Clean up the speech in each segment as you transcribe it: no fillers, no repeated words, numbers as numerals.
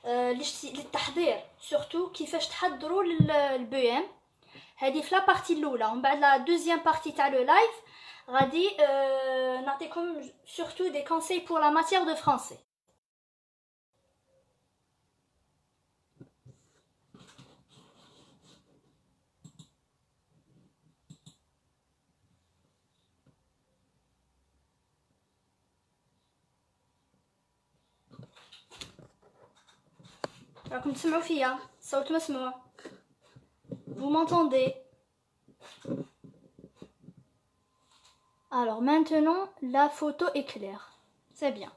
للتحضير سورتو كيفاش تحضروا للبي ام. هذه في لا بارتي الاولى، ومن بعد لا دوزيام بارتي تاع لو لايف غادي نعطيكم سورتو دي كونساي بور لا ماتيير دو فرونسي. راكم تسمعوا فيا؟ الصوت مسموع؟ Vous m'entendez? Alors maintenant, la photo est claire. C'est bien.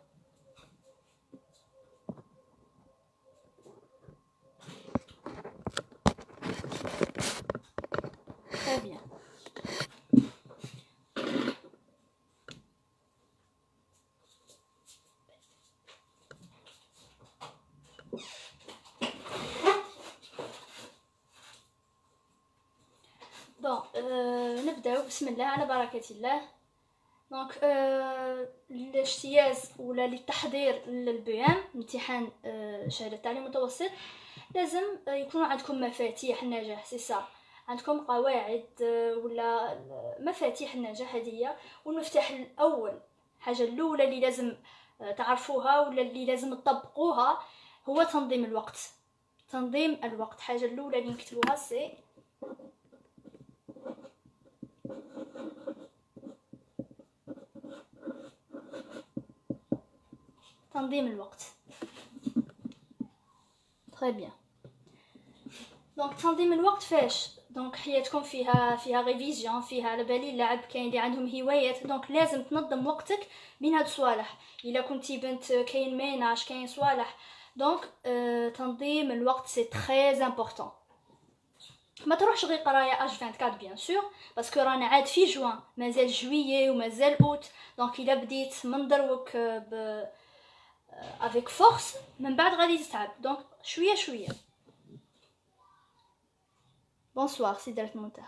Très bien. Bon, نبداو بسم الله على بركة الله. دونك الاجتياز ولا للتحضير للبي ام امتحان شهاده تعليم متوسط لازم يكونوا عندكم مفاتيح النجاح. سي سا، عندكم قواعد ولا مفاتيح النجاح. هذه والمفتاح الاول، الحاجه الاولى اللي لازم تعرفوها ولا اللي لازم تطبقوها هو تنظيم الوقت. تنظيم الوقت الحاجه الاولى اللي نكتبوها سي تنظيم الوقت. très bien. دونك تنظيم الوقت فاش؟ دونك حياتكم فيها ريفيزيون، فيها على بالي اللعب، كاين اللي عندهم هوايات، دونك لازم تنظم وقتك بين هاد الصوالح. الا كنتي بنت كاين ميناج، كاين صوالح، دونك تنظيم الوقت سي تري امبورطون. ما تروحش غير قرايه اش 24 بيان سور، باسكو رانا عاد في جوان، مازال جويي ومازال اوت. دونك الا بديت من دروك avec force من بعد غادي تتعب. دونك شويه شويه. بونسوار سي درت مونتاج،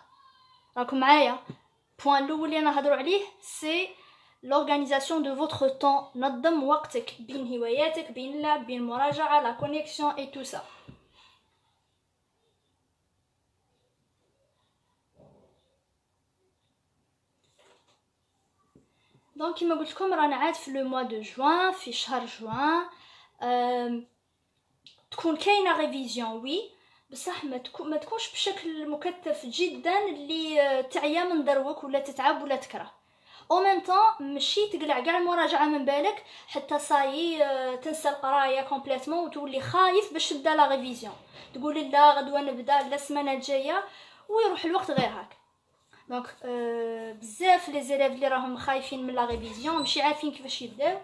راكم معايا؟ بوين الاول اللي انا نهضروا عليه سي لورغانيزاسيون دو فوتر طون. نظم وقتك بين هواياتك، بين اللعب، بين المراجعه، لا كونيكسيون اي تو سا. دونك كيما قلت لكم رانا عاد في لو موا دو جوان، في شهر جوان. تكون كاينه ريفيزيون وي، بصح ما تكونش بشكل مكثف جدا اللي تعيا من دروك ولا تتعب ولا تكره. او ميم طون ماشي تقلع كاع المراجعه من بالك حتى صايي تنسى القرايه كومبليتمون وتولي خايف باش تبدا لا ريفيزيون، تقول لا غدوه نبدا لا السمانه الجايه ويروح الوقت غير هاك. دونك بزاف لي زيليف اللي راهم خايفين من لا ريفيزيون، ماشي عارفين كيفاش يبداو.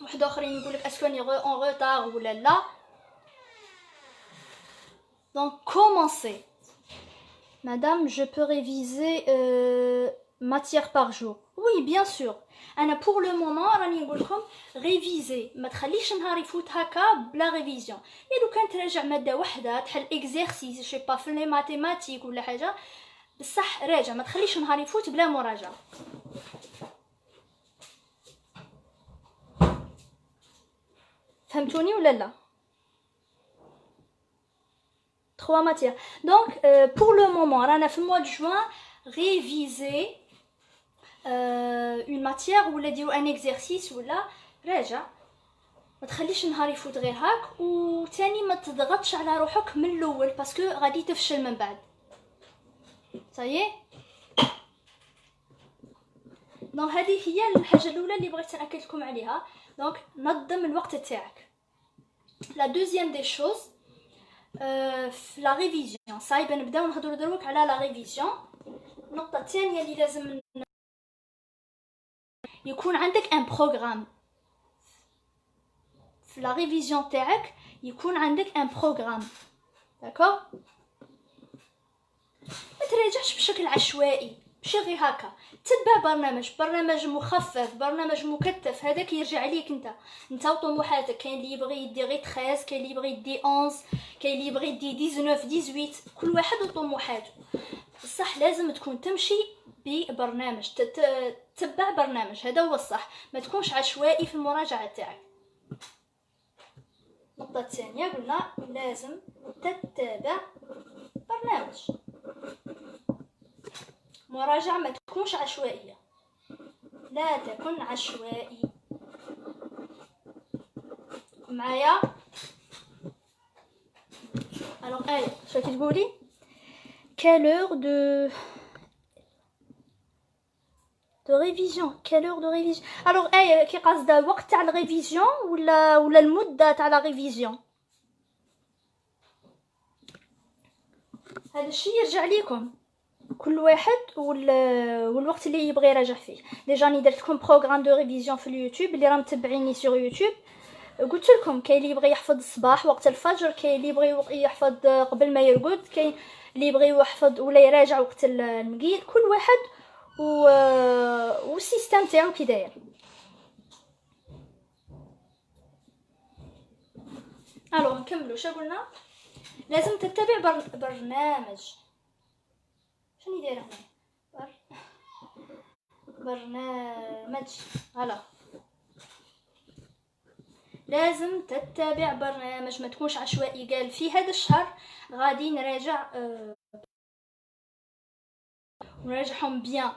واحد اخرين يقولك اسكو راني اون روتار ولا لا. Donc, commencez. Madame, je peux réviser matière par jour. Oui, bien sûr. أنا pour le moment راني نقول لكم réviser. ما تخليش نهار يفوت هكا بلا ريفيزيون. لو كان تراجع مادة واحدة تحل exercice je sais pas في لي ماتيماتيك ولا حاجة، بصح راجع، ما تخليش نهار يفوت بلا مراجعة. فهمتوني ولا لا؟ 3 matières. Donc, pour le moment, رانا في mois de juin, réviser une matière ولا ديروا un exercice ولا راجع. ما تخليش نهار يفوت غير هاك، وثاني ما تضغطش على روحك من الاول باسكو غادي تفشل من بعد. صايي. دونك هذه هي الحاجه الاولى اللي بغيت ناكد لكم عليها. دونك نظم الوقت تاعك. لا دوزيام دي شوز في لا ريفيزيون. صايب نبداو نهضروا دروك على لا ريفيزيون. النقطه الثانيه اللي لازم يكون عندك ان بروغرام في لا ريفيزيون تاعك، يكون عندك ان بروغرام. داكور؟ ما تراجعش بشكل عشوائي، ماشي غير هكا. تتبع برنامج مخفف، برنامج مكثف، هذاك يرجع ليك انت وطموحاتك. كاين اللي يبغي يدي غير 13، كاين اللي يبغي يدي 11، كاين اللي يبغي يدي 19 18. كل واحد وطموحاته، بصح لازم تكون تمشي ببرنامج، تتبع برنامج. هذا هو الصح، ما تكونش عشوائي في المراجعه تاعك. النقطة الثانية قلنا لازم تتبع برنامج. مراجعة ما تكونش عشوائية، لا تكن عشوائي. معايا؟ alors آية شو تقولي؟ quelle heure de révision quelle heure de révision alors آية كي قصدها الوقت تاع الريفيزيون ولا المدة تاع لا ريفيزيون؟ هذا الشيء يرجع ليكم كل واحد والوقت اللي يبغي يراجع فيه. ديجا راني درت لكم بروغرام دو ريفيزيون في اليوتيوب اللي راهم متبعيني سور يوتيوب. قلت لكم كاين اللي يبغي يحفظ الصباح وقت الفجر، كاين اللي يبغي يحفظ قبل ما يرقد، كاين اللي يبغي يحفظ ولا يراجع وقت المقيل. كل واحد والسيستم تاعو كي داير. الو نكملوا. شنو قلنا؟ لازم تتبع برنامج. شنو داير هنا؟ برنامج. هلا لازم تتبع برنامج، ما تكونش عشوائي. قال في هذا الشهر غادي نراجع ونراجعهم بيان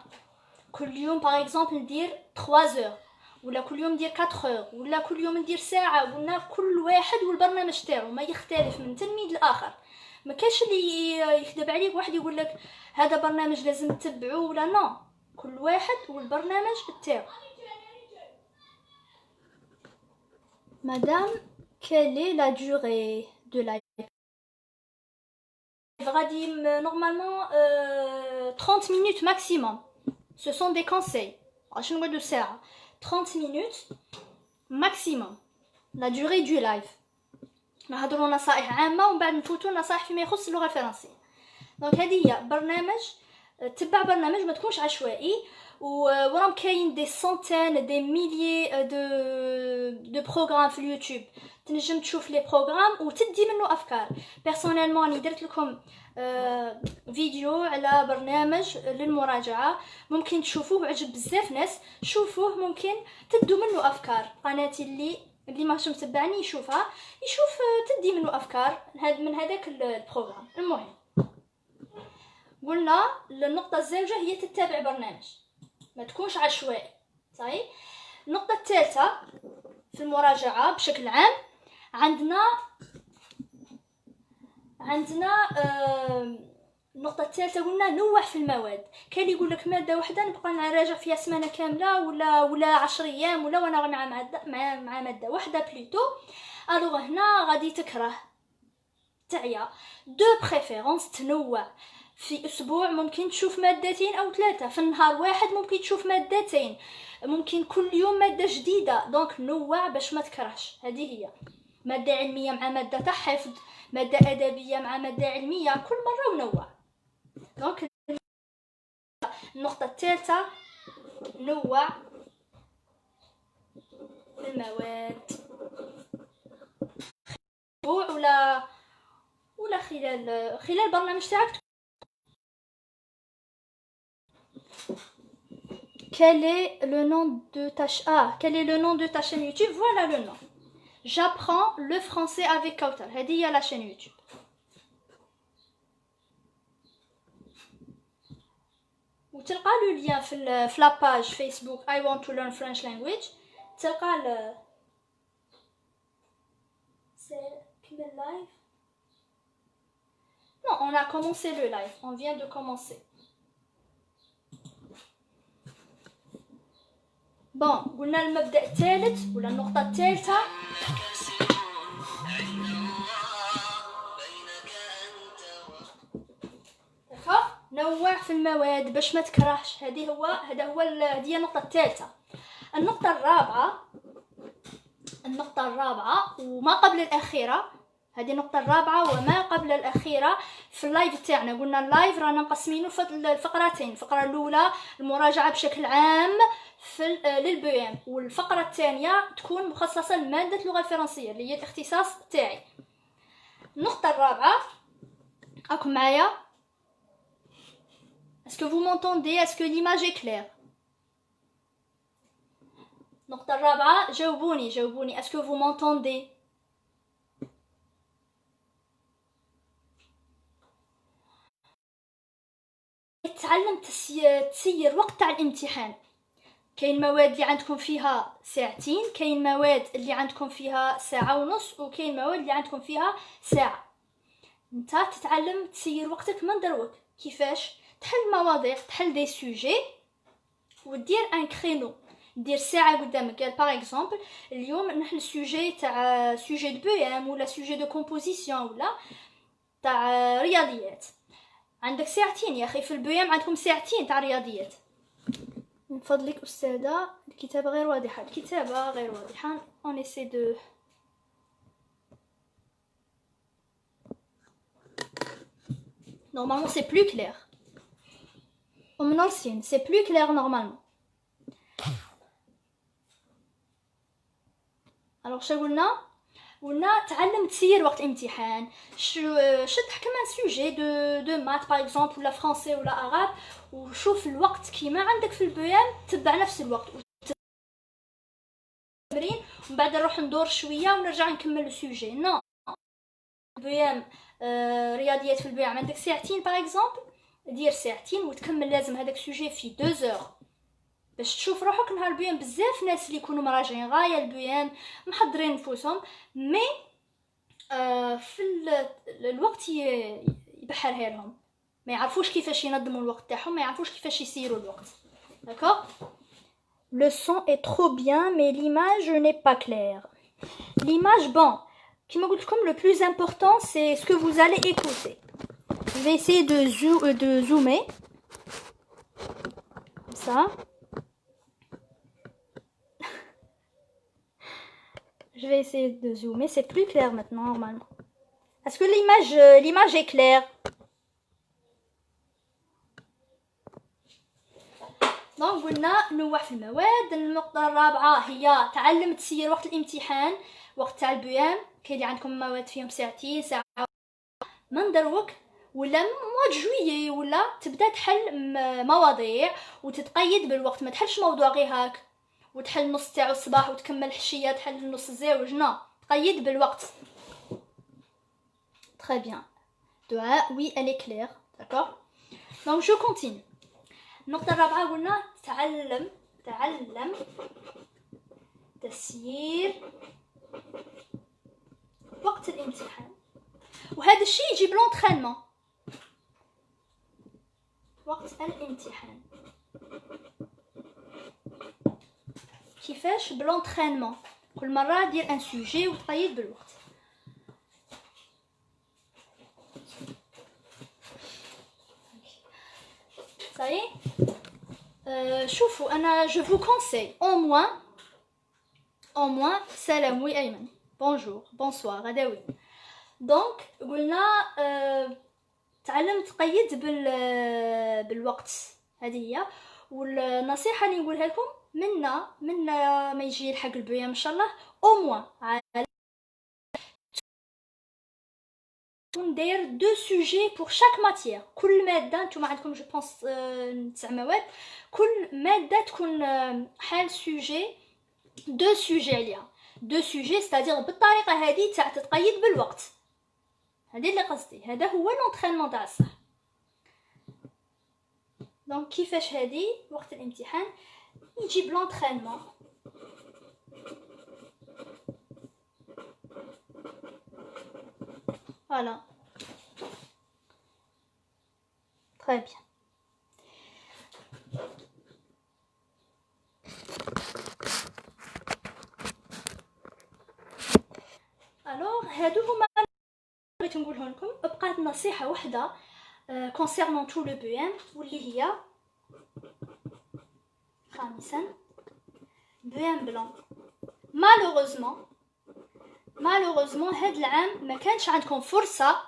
كل يوم. باغ اكزومبل ندير 3 اور ولا كل يوم ندير 4 اور ولا كل يوم ندير ساعه. قلنا كل واحد والبرنامج تاعو ما يختلف من تلميذ لاخر. ما كاش اللي يكذب عليك واحد يقول لك هذا برنامج لازم تتبعوه ولا نو. كل واحد والبرنامج تاعو. Madame, quelle est la durée de la غادي normalement 30 minutes maximum. Ce sont des conseils. شنو نقولوا ساعة 30 minutes maximum la durée du live. نهضروا نصائح عامة ومن بعد نفوتوا نصائح فيما يخص اللغة الفرنسية. دونك هذه هي برنامج. تبع برنامج ما تكونش عشوائي. وراهم كاين دي سنتين دي ميليي دو بروغرام في اليوتيوب. تنجم تشوف لي بروغرام وتدي منه افكار. بيرسونيلمون راني درت لكم فيديو على برنامج للمراجعه، ممكن تشوفوه، عجب بزاف ناس. شوفوه ممكن تدوا منه افكار. قناتي اللي ماهوش متبعني يشوف تدي منه افكار من هذاك البروغرام. المهم قلنا النقطه الزوجه هي تتبع برنامج ما تكونش عشوائي. صحيح. النقطة الثالثة في المراجعة بشكل عام عندنا النقطة الثالثة قلنا نوع في المواد. كاين اللي يقول لك مادة واحدة نبقى نراجع فيها سمانة كاملة ولا 10 ايام ولا وانا مع مادة واحدة بلوتو. الوغ هنا غادي تكره تعيا دو بريفيرونس. تنوع في اسبوع ممكن تشوف مادتين او 3، في النهار واحد ممكن تشوف مادتين، ممكن كل يوم ماده جديده. دونك نوع باش ما تكرهش. هذه هي ماده علميه مع ماده تاع حفظ، ماده ادبيه مع ماده علميه، كل مره ونوع. دونك النقطه الثالثه نوع المواد اسبوع ولا خلال البرنامج تاعك. Quel est le nom de ta chaîne YouTube? Voilà le nom. J'apprends le français avec Kautal. هذه هي la chaîne YouTube. وتلقى le lien في la page Facebook I want to learn French language. تلقى c'est quel live? Non, on a commencé le live. On vient de commencer. بون قلنا المبدأ الثالث ولا النقطة الثالثة نوع في المواد باش ما تكرهش. هذه هي النقطة الثالثة. النقطة الرابعة وما قبل الأخيرة. هذه النقطة الرابعة وما قبل الأخيرة في اللايف تاعنا. قلنا اللايف رانا مقسمينه الفقرتين. الفقرة الأولى المراجعة بشكل عام للبي ام، والفقرة الثانية تكون مخصصة لمادة اللغة الفرنسية اللي هي الاختصاص تاعي. النقطة الرابعة راكم معايا؟ Est-ce que vous m'entendez? Est-ce que l'image est claire? النقطة الرابعة جاوبوني. Est-ce que vous m'entendez? تتعلم تسير وقت تاع الامتحان. كاين مواد اللي عندكم فيها ساعتين، كاين مواد اللي عندكم فيها ساعة ونص، وكاين مواد اللي عندكم فيها ساعة. انت تتعلم تسير وقتك من دروك. كيفاش؟ تحل مواضيع، تحل دي سوجي ودير ان كرينو، دير ساعة قدامك. قال باغ اكزومبل اليوم نحل سوجي تاع سوجي دو بي ام ولا سوجي دو كومبوزيسيون ولا تاع رياضيات. عندك ساعتين يا اخي، في البي ام عندكم ساعتين تاع رياضيات. من فضلك استاذة الكتابة غير واضحة، الكتابة غير واضحة. on essaie de normalement c'est plus clair. ومنرسين c'est plus clair normalement. alors شا قلنا تعلم تسير وقت امتحان. شد كمان سوجي دو مات باغ اكزومبل ولا فرونسي ولا عرب، وشوف الوقت كيما عندك في البيان، تبع نفس الوقت تمرين، ومن بعد نروح ندور شويه ونرجع نكمل السوجي. نو البيان رياضيات في البيان عندك ساعتين باغ اكزومبل، دير ساعتين وتكمل لازم هذاك السوجي في 2 زور باش تشوف روحك. نهار البيان بزاف ناس اللي يكونوا مراجعين غايه البيان محضرين نفوسهم، مي في الوقت يبحرها لهم، ما يعرفوش كيفاش ينظموا الوقت تاعهم، ما يعرفوش كيفاش يسيروا الوقت. d'accord. le son est trop bien mais l'image n'est pas claire. l'image bon كيما قلت لكم le plus important c'est ce que vous allez écouter. je vais essayer de zoomer comme ça. je vais essayer de zoomer, c'est plus clair maintenant normalement. est-ce que l'image est claire? دونك قلنا نوع في المواد. النقطة الرابعة هي تعلم تسير وقت الامتحان، وقت تاع البيان. كاين اللي عندكم مواد فيهم ساعتين، ساعة من دروك ولا مواد جويي، ولا تبدا تحل مواضيع وتتقيد بالوقت. ما تحلش موضوع غير هاك وتحل نص تاعو الصباح وتكمل حشية تحل النص الزاوج. نو، تقيد بالوقت. très bien. دعاء oui elle est claire. d'accord. donc je continue. النقطة الرابعة قلنا تعلم تسيير وقت الامتحان، وهذا الشيء يجي بلونترينمون. وقت الامتحان كيفاش؟ بلونترينمون. كل مرة دير ان سوجي وتقيد بالوقت. صحيح. شوفوا انا je vous conseille au moins سلام وي ايمن بونجور بونسوار هذا وي. دونك قلنا تعلم تقيد بالوقت، هذه هي. والنصيحه اللي نقولها لكم من ما يجي الحق البيان ان شاء الله au moins ندير 2 سوجي pour chaque matière. كل ماده نتوما عندكم جو بونس 9 مواد، كل ماده تكون حال سوجي 2 سوجي عليها. 2 سوجي ستادير بالطريقه هذه تاع تتقيد بالوقت. هذه اللي قصدي، هذا هو لونطرينمون تاع الصح. دونك كيفاش هذه وقت الامتحان يجي بلونطرينمون. voilà. très bien. alors هادو هما بغيت نقولهم لكم. بقات نصيحه واحده concernant tout le BM واللي هي خامسا BM بلان. مالوغوزمون هاد العام ما كانش عندكم فرصه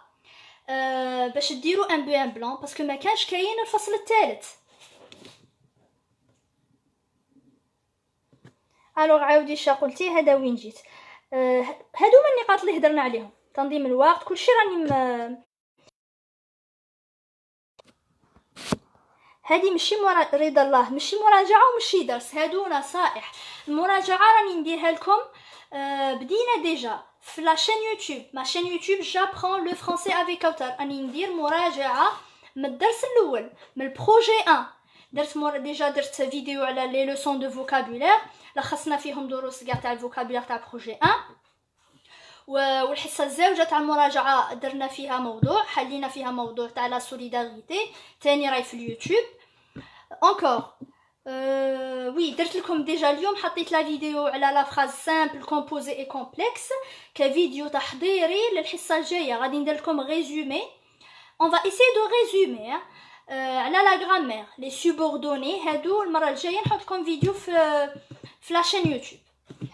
باش ديروا ان BM بلان باسكو ما كانش كاين الفصل الثالث. الوغ عاودي شا قلتي هذا وين جيت. هادو من النقاط اللي هضرنا عليهم، تنظيم الوقت كلشي راني هادي ماشي رضا الله، ماشي مراجعه وماشي درس، هادو نصائح. المراجعه راني نديرها لكم بدينا ديجا في لا شين يوتيوب. ما شين يوتيوب جابرون لو فرونسي افيك كوثر، راني ندير مراجعه من الدرس الاول من البروجي 1 درت ديجا درت فيديو على لي لوسون دو فوكابولير لخصنا فيهم دروس كاع تاع الفوكابولير تاع بروجي 1 والحصه الزوجه تاع المراجعه درنا فيها موضوع حلينا فيها موضوع تاع لا سوليداريتي تاني راي في اليوتيوب انكور وي درت لكم ديجا اليوم حطيت لا فيديو على لا فراز سامبل كومبوزي اي كومبلكس كفيديو تحضيري للحصه الجايه غادي ندير لكم ريزومي اون فا ايسي دو ريزومي على لا غرامير لي سوبوردوني هادو المره الجايه نحط لكم فيديو في لاشين يوتيوب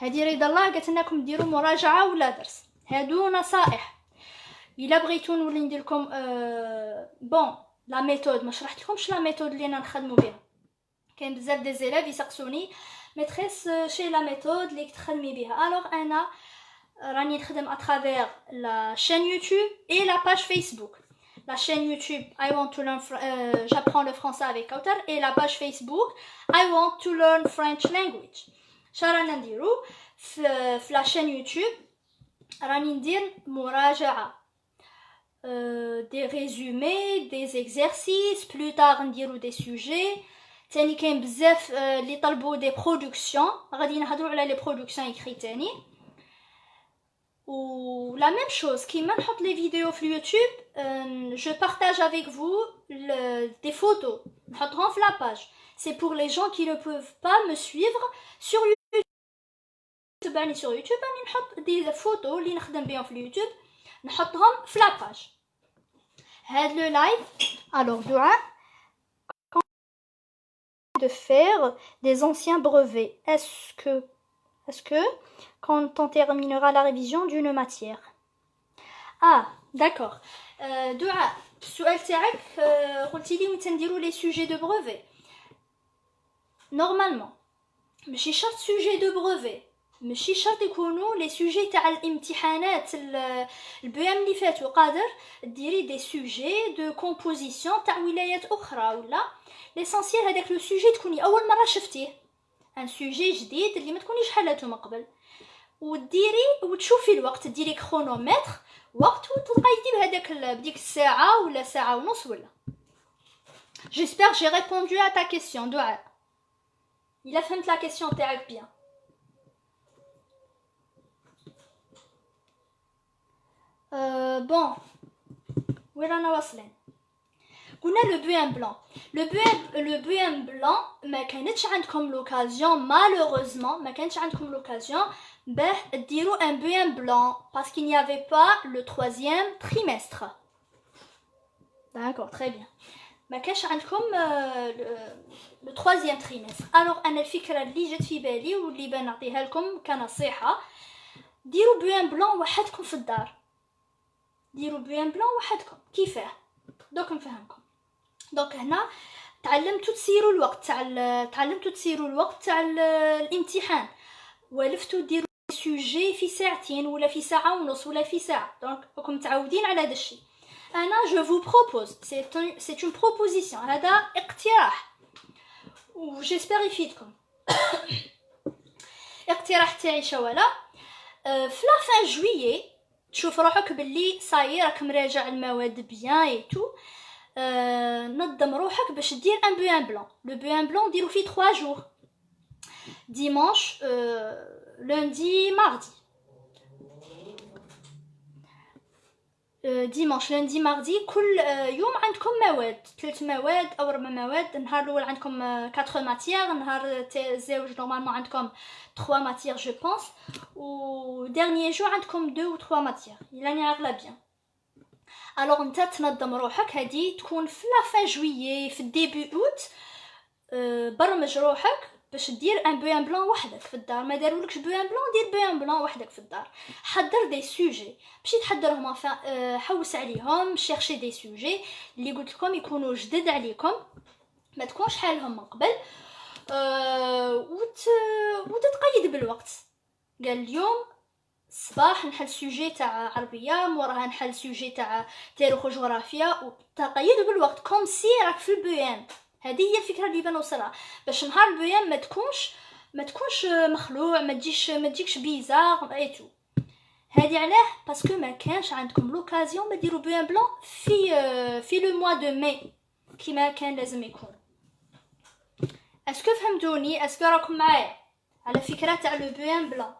هادي رضا الله قالت لكم ديروا مراجعه ولا درس هادو نصائح الا بغيتو نولي ندير لكم بون لا ميثود ما شرحت لكمش لا ميثود اللي نخدموا بها كاين بزاف دي زيلاف يسقسوني ميتريس شي لا ميثود اللي تخدمي بها الوغ انا راني نخدم اترافير لا شين يوتيوب اي لا باج فيسبوك la chaîne YouTube I want to learn j'apprends le français avec Kautar et la page Facebook I want to learn French language شرانا نديرو في la chaîne YouTube راني ندير مراجعة des résumés des exercices plus tard نديرو des sujets تاني كاين بزاف اللي طلبوا des productions غادي نهضروا على les productions écrites تاني ou la même chose كيما نحط les vidéos في اليوتيوب je partage avec vous des photos نحطهم في la page c'est pour les gens qui ne peuvent pas me suivre sur YouTube تبعني sur YouTube راني نحط des photos اللي نخدم بهم في اليوتيوب نحطهم في la page هاد le live alors دعاء de faire des anciens brevets est-ce que quand on terminera la révision d'une matière ah d'accord دعاء السؤال تاعك قلتي لي وين نديروا لي سوجي دو بروفي نورمالمون ماشي شرط سوجي دو بروفي ماشي شرط يكونوا لي سوجي تاع الامتحانات البي ام اللي فاتوا قادر ديري دي سوجي دو كومبوزيسيون تاع ولايات اخرى ولا ليسونسيال هذاك لو سوجي تكوني اول مره شفتيه ان سوجي جديد اللي ما تكونيش حلته من قبل وديري وتشوفي الوقت ديري كرونومتر وقت وتقيدي بهذاك بديك الساعه ولا ساعه ونص ولا j'espère j'ai répondu à ta question دعاء il a فهمت la question تاعك bien bon وين رانا واصلين قلنا لو بوين بلان لو بوين بلان ما كانتش عندكم لوكازيون مالوروزمون ما كانتش عندكم لوكازيون باه ديروا ان بوين بلان parce qu'il n'y avait pas le 3e trimestre d'accord très bien ما كانش عندكم لو 3e trimestre alors انا الفكره اللي جات في بالي واللي بنعطيها لكم كنصيحه ديروا بوين بلان وحدكم في الدار ديروا بوين بلان وحدكم كيفاه دوك نفهمكم دونك هنا تعلمتوا تسيروا الوقت تاع الامتحان ولفتوا ديروا سوجي في ساعتين ولا في ساعه ونص ولا في ساعه دونك راكم متعودين على هذا الشيء انا جو فو بروبوز سي اون بروبوزيسيون هذا اقتراح و جيسبر يفيدكم اقتراح تاعي شوالا في لا فان جويي تشوف روحك باللي صاير راك مراجع المواد بيان اي تو نظم روحك باش دير ان بوين بلان لو بوين بلان ديرو فيه 3 جور ديمانش lundi mardi ديمانش lundi mardi كل يوم عندكم مواد 3 مواد او 4 مواد النهار الاول عندكم 4 ماتيير النهار الزوج نورمالمون عندكم 3 ماتيير جو بونس و ديرنيي جو عندكم 2 و 3 ماتيير يعني عاقله بيان الوغ نتا تنظم روحك هادي تكون في لا فان جويي في الديبي اوت برمج روحك باش دير ان بوين بلان وحدك في الدار ما دارولكش بوين بلان دير بوين بلان وحدك في الدار حضر دي سوجي مشي تحضرهم حوس عليهم شيرشي دي سوجي اللي قلت لكم يكونوا جدد عليكم ما تكونش حالهم من قبل وتتقيد بالوقت قال اليوم الصباح نحل سوجي تاع عربيه موراها نحل سوجي تاع تاريخ وجغرافيا وتقيد بالوقت كوم سي راك في البيان هذه هي الفكره اللي بنوصلها باش نهار البيان ما تكونش مخلوع ما تجيكش بيزار ايتو هذه علاه باسكو ما كانش عندكم لوكازيون ما ديروا بيان بلان في لو موا دو ماي كيما كان لازم يكون. اسكو فهمتوني؟ اسكو راكم معايا على فكره تاع لو بوان بلان؟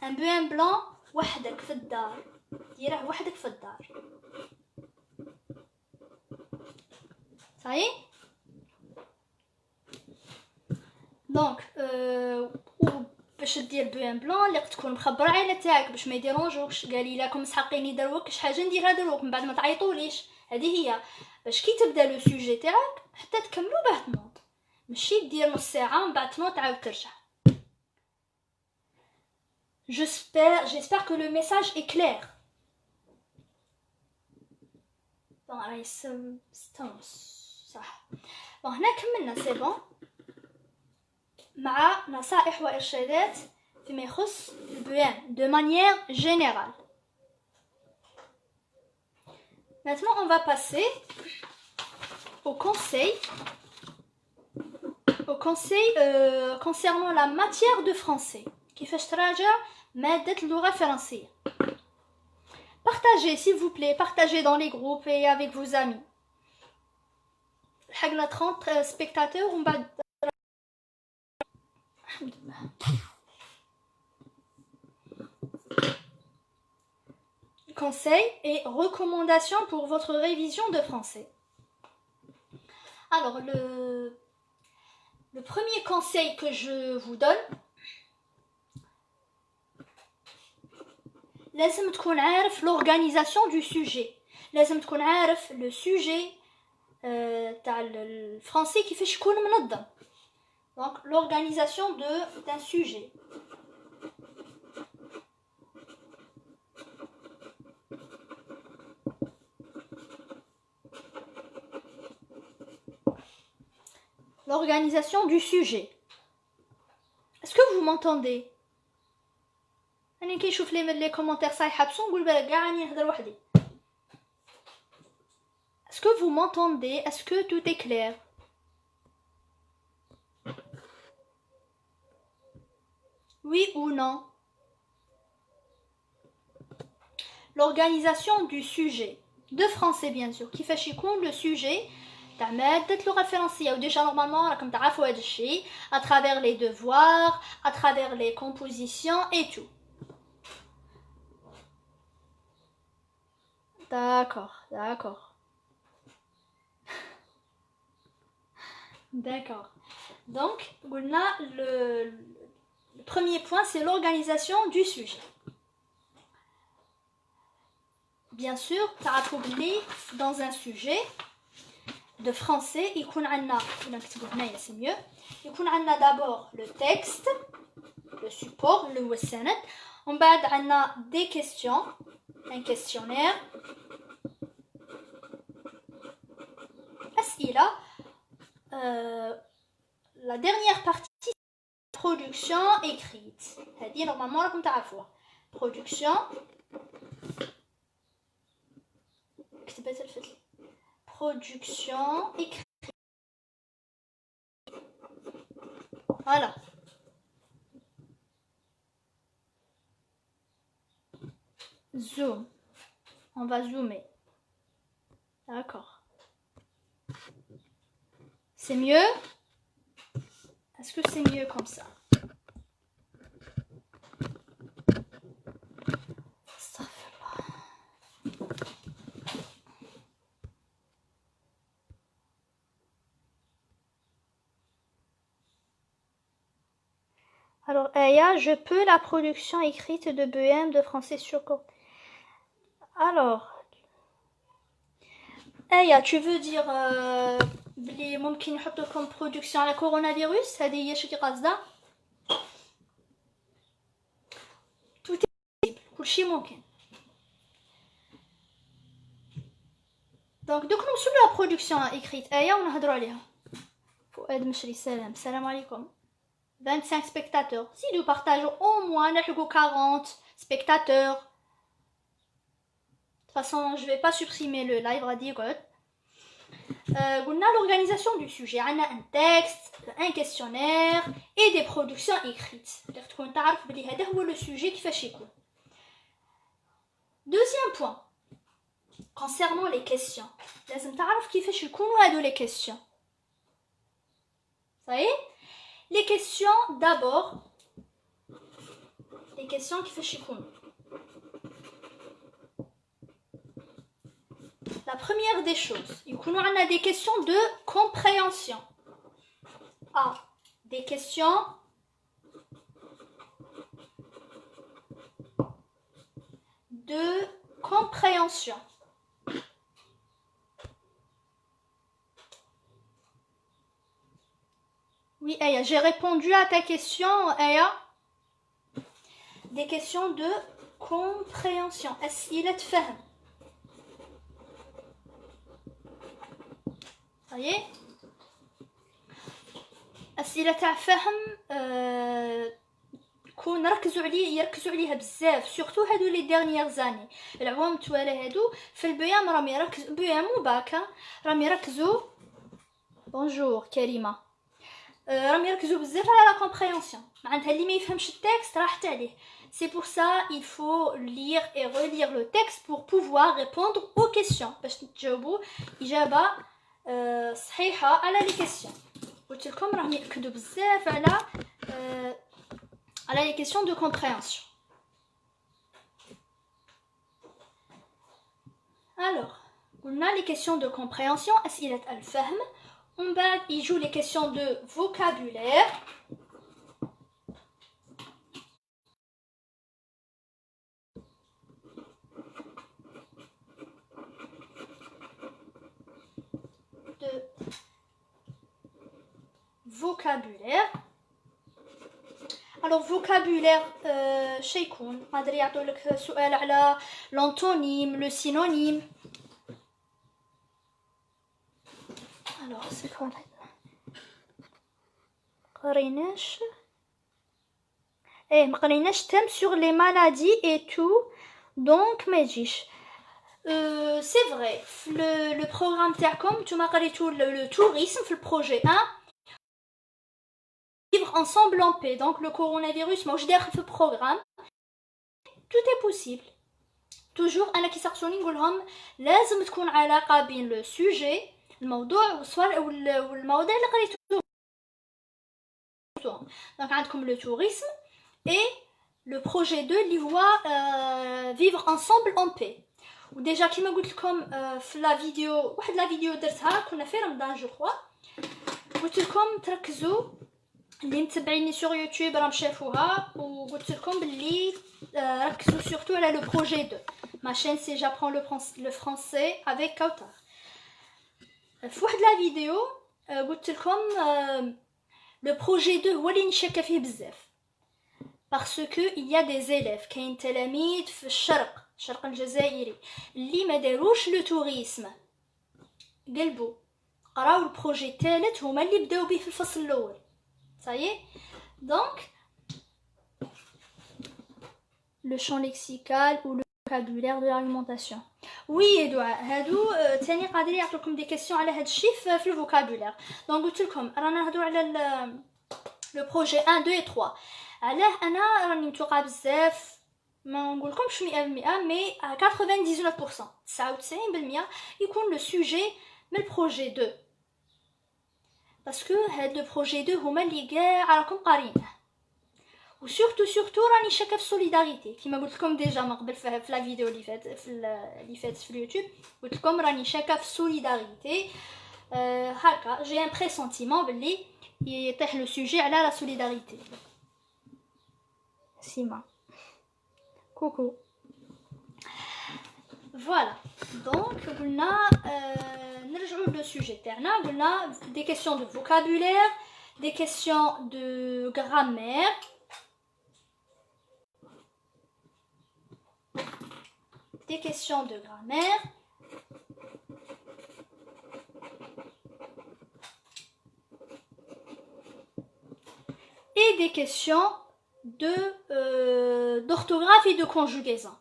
ان بوان بلان وحدك في الدار، ديره وحدك في الدار، صحيح؟ دونك باش دير بوان بلان اللي تكون مخبر العائله تاعك باش ما يديرونجوكش. قالي لكم مسحقيني دروك اش حاجه نديرها دروك من بعد ما تعيطوليش. هذه هي باش كي تبدا لو سوجي تاعك حتى تكملوا باه تنوض، ماشي دير نص ساعه من بعد تنوض تعاود ترجع. j'espère que le message est clair. bon راهي صح. هنا كملنا سي بون مع نصائح وإرشادات فيما يخص البيان de manière générale. Maintenant on va passer au conseil concernant la matière de français. كيفاش تراجع مادة اللغة الفرنسية. Partagez s'il vous plaît, partagez dans les groupes et avec vos amis. حقنا 30 spectateurs ومن بعد conseils et recommandations pour votre révision de français. Alors le premier conseil que je vous donne, لازم تكون عارف l'organisation du sujet. لازم تكون عارف le sujet تاع الفرنسي كيفاش يكون منظم. Donc l'organisation d'un sujet. L'organisation du sujet. Est-ce que vous m'entendez? أنا كي نشوف لي كومونتير صايحة بصو نقول بالك كاع راني نهضر وحدي. Est-ce que vous m'entendez? Est-ce que tout est clair? Oui ou non? L'organisation du sujet de français bien sûr كيفاش يكون le sujet تاع مادة اللغة الفرنسية. وديجا نورمالمون راكم تعرفوا هذا الشيء à travers les devoirs, à travers les compositions et tout. D'accord. Donc, le premier point, c'est l'organisation du sujet. Bien sûr, dans un sujet de français, il c'est mieux. Il y a d'abord le texte, le support, le wassanet. On a des questions, un questionnaire. As'ila. La dernière partie, production écrite. C'est-à-dire, normalement, on a production. Production écrite. Voilà. Zoom. On va zoomer. D'accord. C'est mieux? Est-ce que c'est mieux comme ça? Alors, Aya, je peux la production écrite de BM de français sur cours. Alors, Aya, tu veux dire اللي ممكن يحطوا لكم برودكسيون على كورونا-فيروس؟ هذه هي شي قصده؟ كلشي ممكن. دونك دوك نوصلوا لا برودكسيون écrite Aya ونهضروا عليها. فؤاد مشري السلام عليكم. 25 spectateurs. Si nous partageons au moins 40 spectateurs. De toute façon, je ne vais pas supprimer le live, on a l'organisation du sujet. On a un texte, un questionnaire et des productions écrites. C'est le sujet qui fait chier. Deuxième point. concernant les questions. لازم تعرف كيفاش يكونوا هادو les questions. Ça y est? Les questions d'abord. Les questions كيفاش يكونوا. La première des choses, يكونوا عندنا des questions de compréhension. A. Des questions de compréhension. Oui, Aya, j'ai répondu à ta question, Aya. Des questions de compréhension. أسئلة فهم. Ça y est? أسئلة تاع فهم كون يركزوا عليها بزاف سورتو هادو لي ديرنيير زاني العوام توالى هادو في البيام راهم يركزوا بيام وباكا راهم يركزوا بونجور كريمه راهم يركزوا بزاف على لا كومبريهنسيون معناتها اللي ما يفهمش التكست راحت عليه c'est pour ça il faut lire et relire le texte pour pouvoir répondre aux questions باش تجاوبوا اجابه صحيحه على لي كيسيون قلت لكم راهم ياكدوا بزاف على les questions de compréhension. Alors, on a les questions de compréhension, أسئلة الفهم. On va y jouer les questions de vocabulaire. Vocabulaire. Alors vocabulaire شيكون قادر يعطوا لك سؤال على l'antonyme, le synonyme. Alors c'est quoi là قريناش ما قريناش thème sur les maladies et tout donc ما يجيش c'est vrai le programme تاعكم نتوما قريتوا le tourisme في البروجي 1 vivre ensemble en paix. Donc le coronavirus موجود داخل في programme. Tout est possible. Toujours أنا كي سقسوني نقولهم لازم تكون علاقة بين لو سوجي الموضوع والمواضيع اللي قريتوهم. Donc عندكم le tourisme et le projet 2 اللي هو vivre ensemble en paix. وديجا كيما قلت لكم في لا فيديو واحد لا فيديو درتها كنا في رمضان جو كوا قلت لكم تركزوا اللي متبعيني سور يوتيوب راهم شافوها وقلت لكم باللي ركزوا سورتو على لو بروجي 2 ما شين سي جابرون لو فرونسي افيك كوتار في واحد لا فيديو قلت لكم لو بروجي 2 هو اللي نشكى فيه بزاف parce que il y a des élèves كاين تلاميذ في الشرق الجزائري اللي ما داروش لو توريسم قلبوا قراو البروجي الثالث هما اللي بداو به في الفصل الاول. Ça y est. Donc, le champ lexical ou le vocabulaire de l'argumentation. Oui, Edouard. هادو تاني قادر يعطوكم des questions على هاد الشيء في le vocabulaire. Donc قلت لكم رانا نهضروا على le projet 1 2 et 3. علاه انا راني متوقعه بزاف ما نقولكمش 100% mais à 99% 99% يكون le sujet من البروجي 2 باسكو هاد لو بروجي 2 هما اللي كاع راكم قارينه وسورتو راني شاكه في سوليداريتي كيما قلت لكم ديجا من قبل في لا فيديو اللي فاتت في اليوتيوب قلت لكم راني شاكه في سوليداريتي هكا جي ان بريسونتيمون باللي يطيح لو سوجي على لا سوليداريتي سيما كوكو فوالا دونك قلنا نرجعوا لو سوجي تاعنا قلنا des questions de vocabulaire des questions de grammaire des questions de grammaire et des questions d'orthographe et de conjugaison.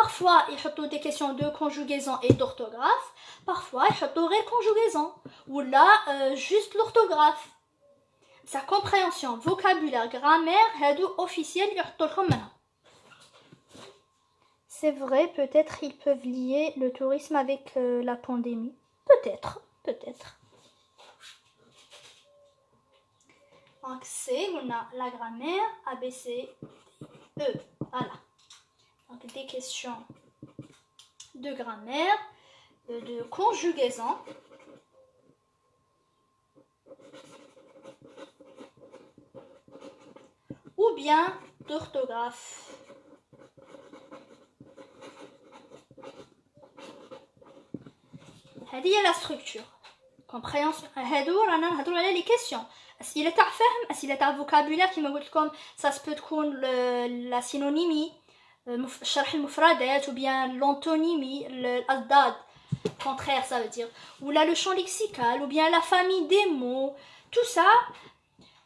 Parfois, ils mettent des questions de conjugaison et d'orthographe. Parfois, ils mettent غير conjugaison. Ou là, juste l'orthographe. Sa compréhension, vocabulaire, grammaire, هادو officiel يحطوا لكم منها. c'est vrai, peut-être ils peuvent lier le tourisme avec la pandémie. Peut-être, peut-être. Donc c'est, on a la grammaire, A, B, C, E. Voilà. Donc des questions de grammaire, de conjugaison. Ou bien d'orthographe. هذه هي la structure. Compréhension. هادو رانا نهضروا على les questions. أسئلة تاع فهم، أسئلة تاع vocabulaire كيما قلت لكم، ça peut تكون la synonymie، شرح المفردات، ou bien l'antonymie، الأضداد، contraire ça veut dire، ou là le champ lexical, ou bien la famille des mots. Tout ça,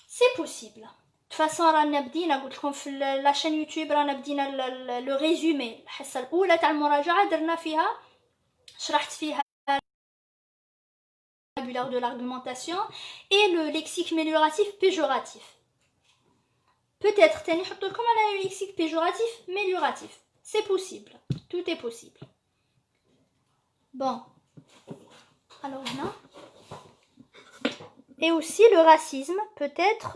c'est possible. De toute façon رانا بدينا قلت لكم في لا شين يوتيوب، رانا بدينا لو ريزومي، الحصه الاولى تاع المراجعه درنا فيها، شرحت فيها vocabulaire de l'argumentation et le lexique amélioratif péjoratif. Peut-être تاني نحط لكم على le lexique péjoratif amélioratif. C'est possible, tout est possible. Bon, alors là, et aussi le racisme, peut-être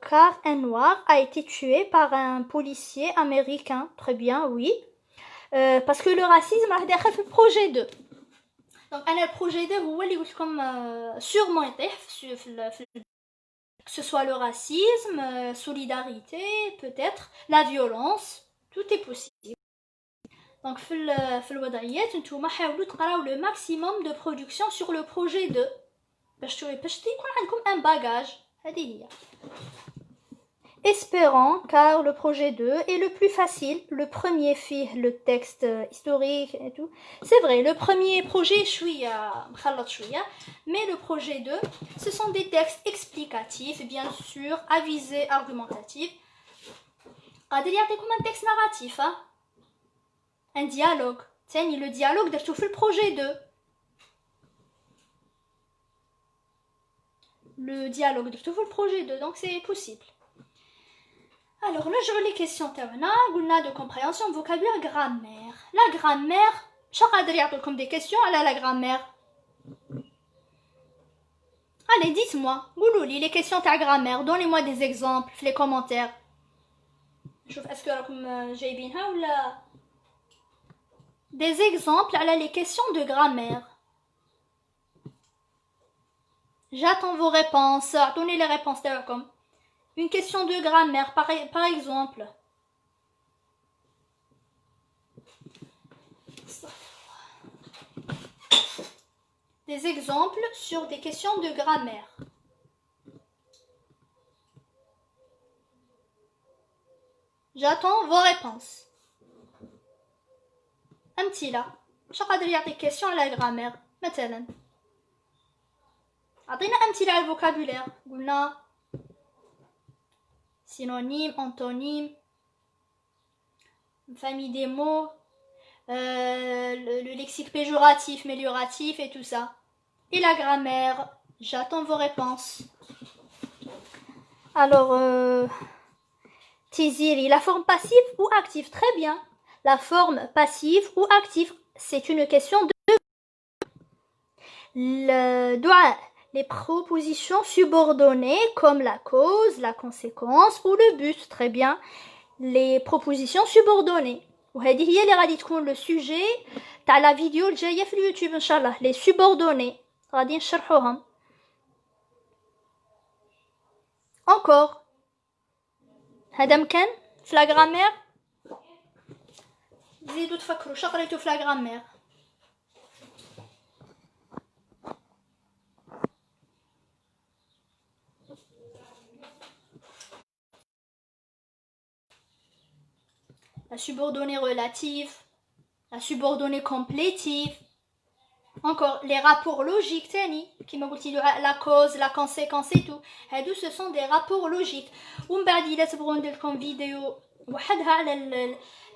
car un noir a été tué par un policier américain. Très bien, oui. Parce que le racisme a été fait le projet 2. Donc, le projet 2, vous voyez, comme sûrement, que ce soit le racisme, solidarité, peut-être, la violence, tout est possible. Donc, في الوضعيات نتوما حاولوا تقراو le maximum de production sur le projet 2 باش يكون عندكم un bagage. هذه هي. Espérons, car le projet 2 est le plus facile. Le premier fit le texte historique et tout. C'est vrai, le premier projet, mais le projet 2, ce sont des textes explicatifs, bien sûr, avisés, argumentatifs. Il y a comme un texte narratif, hein? Un dialogue. Tiens, le dialogue de tout le projet 2. Le dialogue de tout le projet 2, donc c'est possible. Alors, là, je les questions de compréhension, vocabulaire, grammaire. La grammaire, je comme des questions à la grammaire. Allez, dites-moi, les questions de grammaire, donnez-moi des exemples, les commentaires. Est-ce que j'ai bien ou là? Des exemples à les questions de grammaire. J'attends vos réponses. Donnez les réponses comme. Une question de grammaire, par exemple. Des exemples sur des questions de grammaire. J'attends vos réponses. Un petit là. Je vais regarder des questions à la grammaire. Maintenant. أعطينا أمثلة على الفوكابولير. قلنا synonyme, antonyme, famille des mots, le lexique péjoratif, amélioratif et tout ça. Et la grammaire. J'attends vos réponses. Alors, Tiziri, la forme passive ou active? Très bien. La forme passive ou active, c'est une question de le doigt. Les propositions subordonnées comme la cause, la conséquence ou le but. Très bien. Les propositions subordonnées. وهذه هي اللي غادي تكون le sujet تاع la vidéo الجايه في اليوتيوب ان شاء الله. Les subordonnées غادي نشرحوهم. Encore. هذا مكان في la grammaire. زيدوا تفكروا شنو قريتوا في la grammaire. La subordonnée relative, la subordonnée complétive, encore les rapports logiques, qui m'a dit la cause, la conséquence et tout. Et ce sont des rapports logiques. ومن إذا تبغوا ندير لكم فيديو وحدها على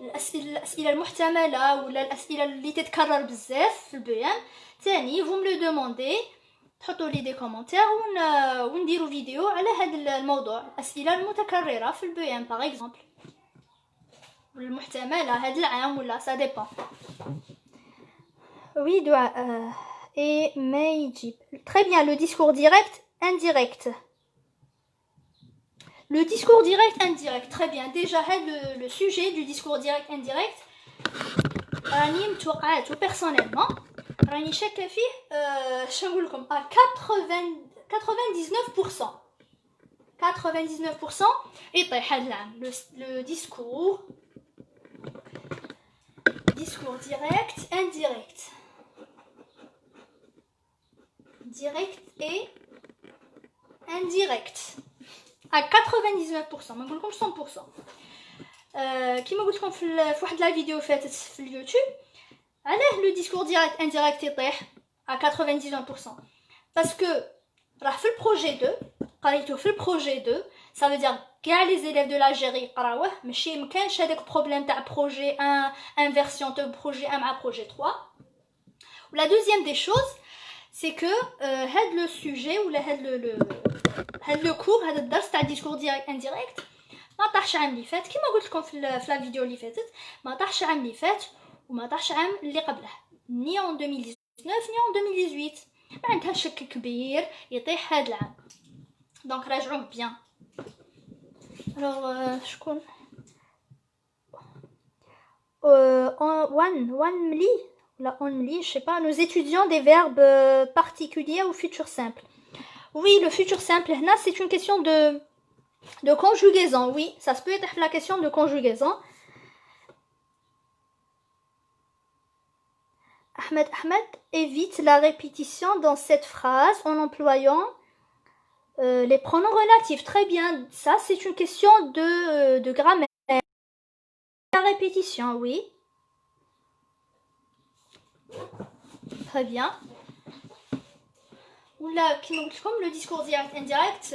الأسئلة المحتملة ولا الأسئلة اللي تتكرر بزاف في البيان تاني vous me le demandez تحطوا لي دي كومونتير ونديروا فيديو على هذا الموضوع الأسئلة المتكررة في البيان par exemple. المحتملة هذا العام ولا ça dépend. Oui, et ما يجيب. Très bien, le discours direct, indirect. Le discours direct, indirect. Très bien. Déjà, le sujet du discours direct, indirect. راني متوقعاته personnellement. راني شاكة فيه شنو نقول لكم à 99%. 99% يطيح هذا العام. Le discours direct, indirect. Direct et indirect. À 99%. ما نقولكمش 100%. كيما قلت لكم في واحد لا فيديو فاتت في اليوتيوب علاه لو ديسكور ديريكت انديريكت يطيح à 99% باسكو راه في البروجي 2 قريتو في البروجي 2 ça veut dire كاع لي زيليف دو لاجيري يقراوه ماشي مكانش هذاك بروبليم تاع بروجي 1 انفيرسيون دو بروجي 1 مع بروجي 3 ولا دوزيام دي شوز سي كو هاد لو سوجي ولا هاد لو كور هاد الدرس تاع ديسكور ديريكت انديريكت ما طاحش عام اللي فات كيما قلت لكم في لا فيديو اللي فاتت ما طاحش عام اللي فات وما طاحش عام اللي قبله ني en 2019 ني en 2018 ما عندها شك كبير يطيح هذا العام دونك راجعوه بيان الوغ شكون وان ملي ولا اون ملي je sais pas nous étudions des verbes particuliers au futur simple oui le futur simple هنا c'est une question de conjugaison, oui, ça se peut être la question de conjugaison. Ahmed évite la répétition dans cette phrase en employant les pronoms relatifs. Très bien, ça c'est une question de grammaire. La répétition, oui. Très bien. Oula, comme le discours direct indirect,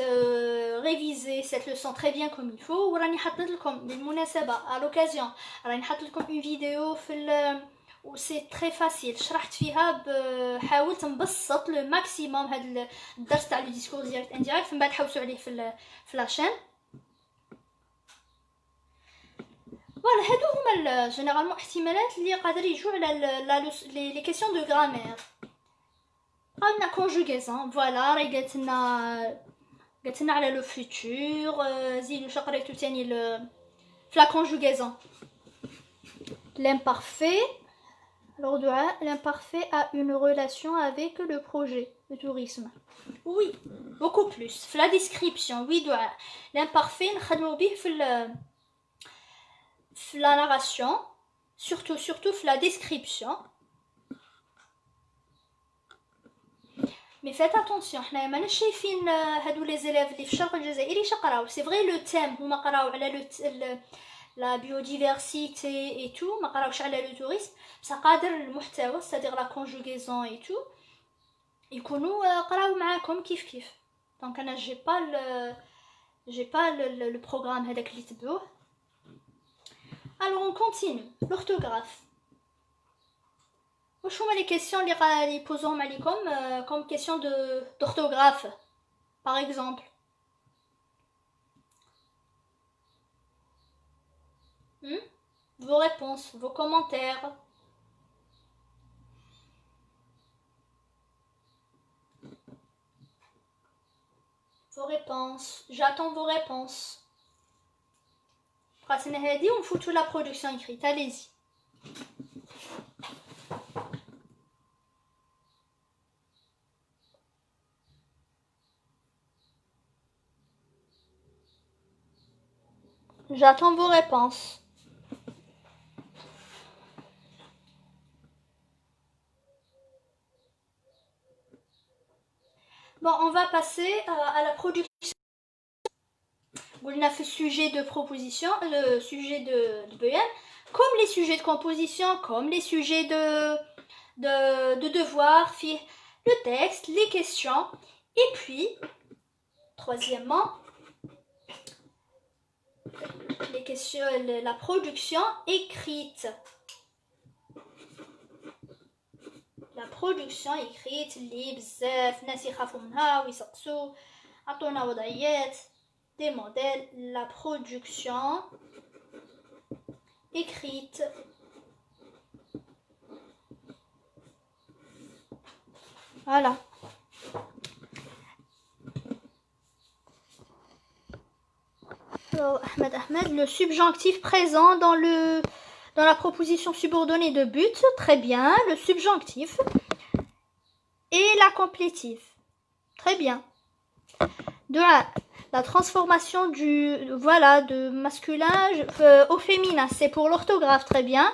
révisez cette leçon très bien comme il faut. وراني حطيت لكم بالمناسبة à l'occasion راني حطيت لكم une vidéo في و سي تري فاسيل شرحت فيها حاولت نبسط لو ماكسيموم هذا الدرس تاع لو ديسكور ديريكت انديريكت من بعد حوسوا عليه في لاشين فوالا هادو هما جينيرالمون احتمالات اللي قادر يجوا على لي كيسيون دو غرامير قلنا كونجوغيزون فوالا راهي قالت لنا على لو فيتور زيدوا شقريتو تاني في لا كونجوغيزون l'imparfait. Alors, l'imparfait a une relation avec le projet, le tourisme. Oui, beaucoup plus. La description, oui, l'imparfait, la narration, surtout la description. Mais faites attention, احنا شايفين هادو les élèves اللي في الشرق الجزائري شقراو. C'est vrai le thème هما قراو على la biodiversité et tout, ما قراوش على le tourisme. بس قادر المحتوى c'est-à-dire la conjugaison et tout يكونوا قراو معاكم كيف دونك انا j'ai pas le programme هذاك اللي تبعوه. Alors on continue l'orthographe. واش هما les questions اللي يبوزوهم عليكم comme question d'orthographe par exemple vos réponses, vos commentaires. Vos réponses, j'attends vos réponses. On fout toute la production écrite, allez-y. J'attends vos réponses. Bon, on va passer à la production. On a fait sujet de proposition, le sujet de BM, comme les sujets de composition, comme les sujets de devoir, le texte, les questions, et puis, troisièmement, les questions, la production écrite. La production écrite, اللي بزاف ناس يخافوا منها ويسقسوا عطونا وضعيات des modèles, la production écrite. Voilà. Alors, Ahmed, le subjonctif présent dans la proposition subordonnée de but, très bien, le subjonctif. Et la complétive, très bien. La transformation de masculin au féminin, c'est pour l'orthographe, très bien.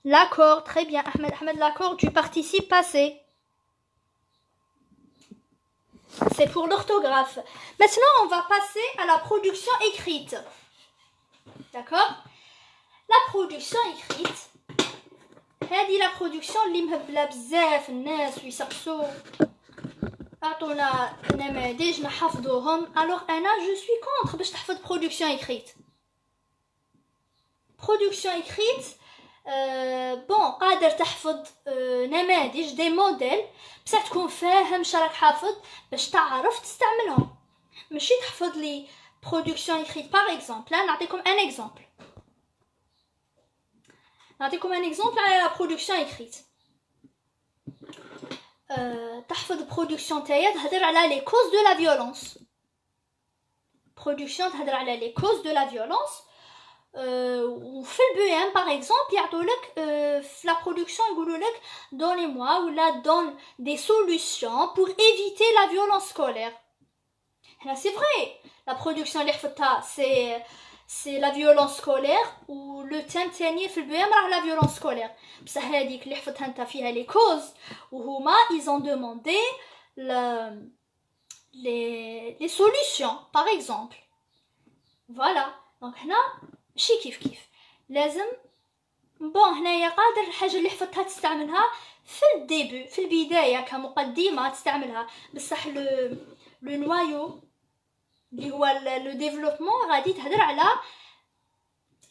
L'accord, très bien, Ahmed, l'accord du participe passé. C'est pour l'orthographe. Maintenant, on va passer à la production écrite. D'accord? La production écrite. هذه la production اللي مهبله بزاف الناس ويسقسوا اعطونا نماذج نحفظوهم. alors انا je suis contre باش تحفظ production écrite. production écrite بون قادر تحفظ نماذج دي موديل بصح تكون فاهم شراك حافظ باش تعرف تستعملهم. ماشي تحفظ لي production écrite par exemple. نعطيكم un exemple. نعطيكم un exemple على la production écrite. تحفظ production تاعي تهضر على les causes de la violence. production تهضر على les causes de la violence. وفي البي par exemple يعطولك في la production يقولوا لك donnez-moi ولا donne des solutions pour éviter la violence scolaire. هنا c'est vrai. la production اللي حفظتها c'est la violence scolaire و le thème تاني في البي راه la violence scolaire. بصح هذيك اللي حفظتها انت فيها les causes وهما ils ont demandé les solutions par exemple. voilà. donc هنا ماشي كيف لازم بون هنايا قادر الحاجه اللي حفظتها تستعملها في الديبي في البدايه كمقدمه تستعملها بصح لو نوايو اللي هو لو ديفلوبمون غادي تهضر على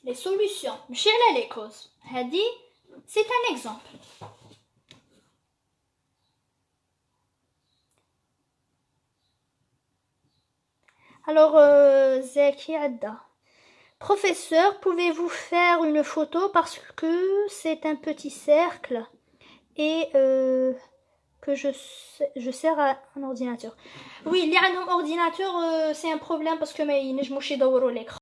لي سوليوشن ماشي على لي كوز. هادي سي ان اكزامبل. alors Zaki Adda. Professeur, pouvez-vous faire une photo parce que c'est un petit cercle et que je sers à un ordinateur. Oui, اللي عندهم ordinateur c'est un problème parce que ما ينجموش يدوروا l'écran.